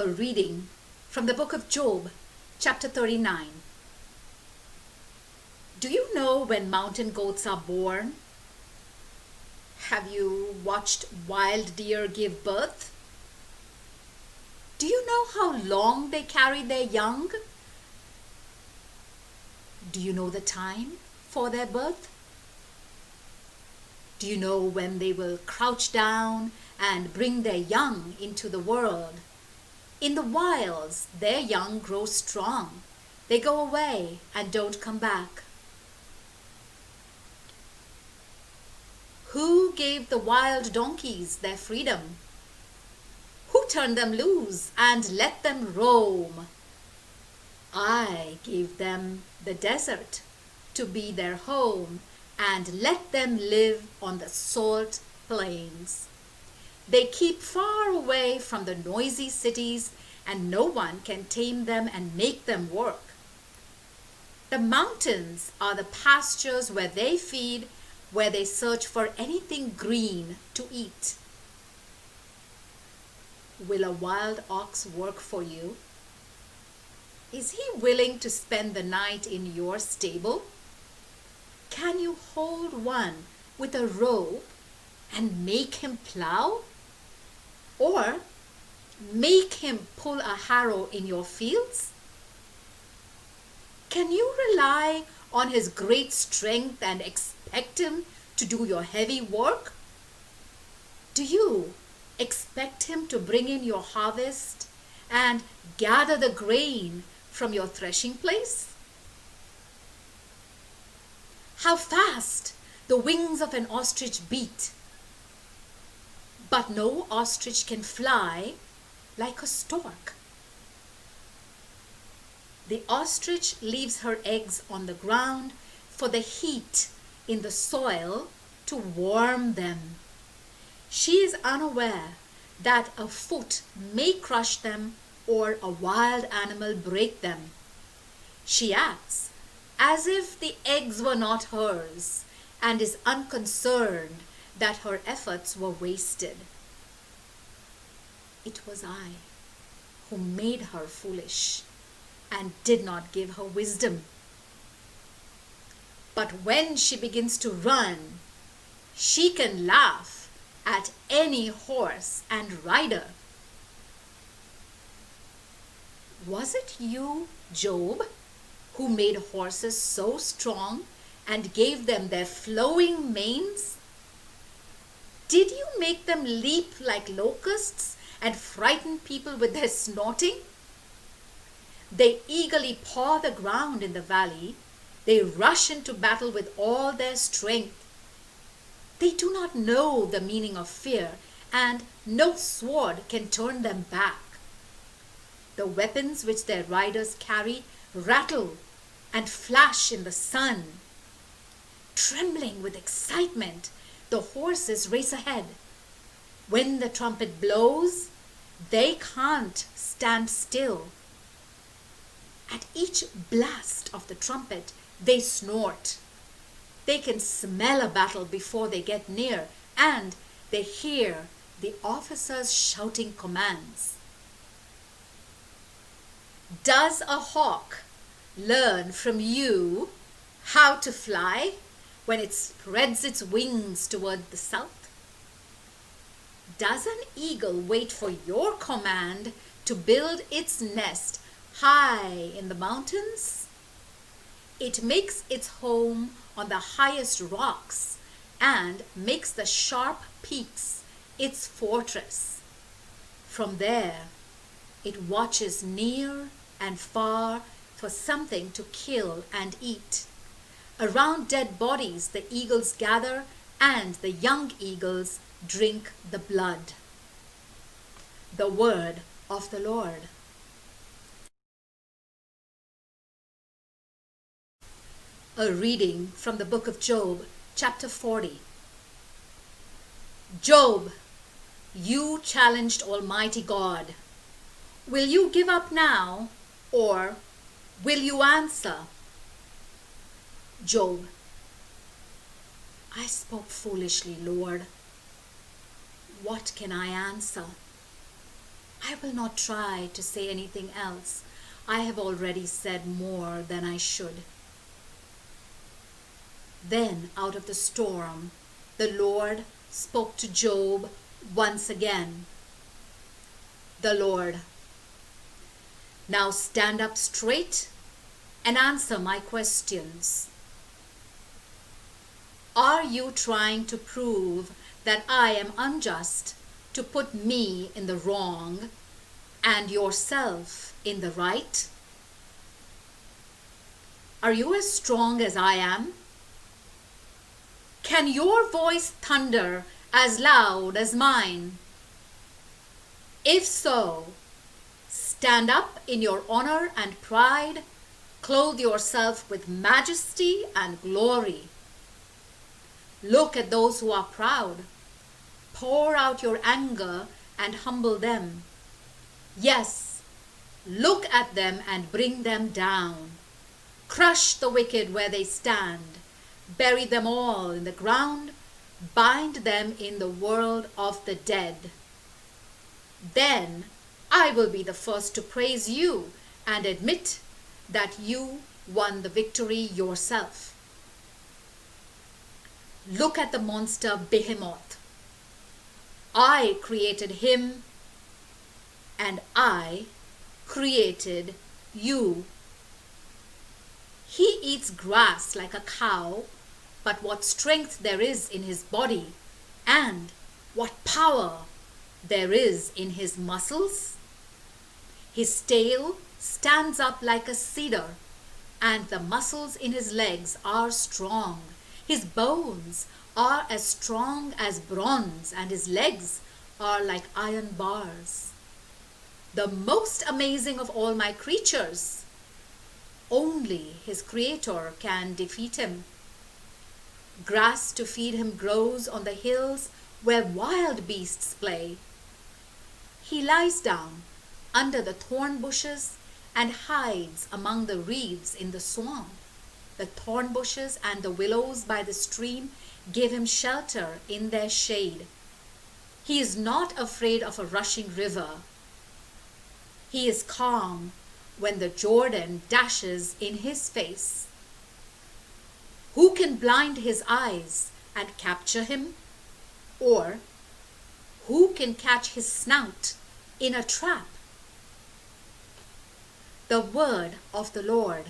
A reading from the book of Job, chapter 39. Do you know when mountain goats are born? Have you watched wild deer give birth? Do you know how long they carry their young? Do you know the time for their birth? Do you know when they will crouch down and bring their young into the world? In the wilds, their young grow strong. They go away and don't come back. Who gave the wild donkeys their freedom? Who turned them loose and let them roam? I gave them the desert to be their home and let them live on the salt plains. They keep far away from the noisy cities, and no one can tame them and make them work. The mountains are the pastures where they feed, where they search for anything green to eat. Will a wild ox work for you? Is he willing to spend the night in your stable? Can you hold one with a rope and make him plow? Or make him pull a harrow in your fields? Can you rely on his great strength and expect him to do your heavy work? Do you expect him to bring in your harvest and gather the grain from your threshing place? How fast the wings of an ostrich beat! But no ostrich can fly like a stork. The ostrich leaves her eggs on the ground for the heat in the soil to warm them. She is unaware that a foot may crush them or a wild animal break them. She acts as if the eggs were not hers and is unconcerned that her efforts were wasted. It was I who made her foolish and did not give her wisdom. But when she begins to run, she can laugh at any horse and rider. Was it you, Job, who made horses so strong and gave them their flowing manes? Did you make them leap like locusts and frighten people with their snorting? They eagerly paw the ground in the valley. They rush into battle with all their strength. They do not know the meaning of fear, and no sword can turn them back. The weapons which their riders carry rattle and flash in the sun. Trembling with excitement, the horses race ahead. When the trumpet blows, they can't stand still. At each blast of the trumpet, they snort. They can smell a battle before they get near, and they hear the officers shouting commands. Does a hawk learn from you how to fly when it spreads its wings toward the south? Does an eagle wait for your command to build its nest high in the mountains? It makes its home on the highest rocks and makes the sharp peaks its fortress. From there, it watches near and far for something to kill and eat. Around dead bodies the eagles gather, and the young eagles drink the blood. The word of the Lord. A reading from the book of Job, chapter 40. Job, you challenged Almighty God. Will you give up now, or will you answer? Job, I spoke foolishly, Lord. What can I answer? I will not try to say anything else. I have already said more than I should. Then out of the storm, the Lord spoke to Job once again. The Lord: now stand up straight and answer my questions. Are you trying to prove that I am unjust to put me in the wrong and yourself in the right? Are you as strong as I am? Can your voice thunder as loud as mine? If so, stand up in your honor and pride, clothe yourself with majesty and glory. Look at those who are proud. Pour out your anger and humble them. Yes, look at them and bring them down. Crush the wicked where they stand. Bury them all in the ground. Bind them in the world of the dead. Then I will be the first to praise you and admit that you won the victory yourself. Look at the monster Behemoth. I created him, and I created you. He eats grass like a cow, but what strength there is in his body, and what power there is in his muscles. His tail stands up like a cedar, and the muscles in his legs are strong. His bones are as strong as bronze, and his legs are like iron bars. The most amazing of all my creatures. Only his creator can defeat him. Grass to feed him grows on the hills where wild beasts play. He lies down under the thorn bushes and hides among the reeds in the swamp. The thorn bushes and the willows by the stream give him shelter in their shade. He is not afraid of a rushing river. He is calm when the Jordan dashes in his face. Who can blind his eyes and capture him? Or who can catch his snout in a trap? The word of the Lord.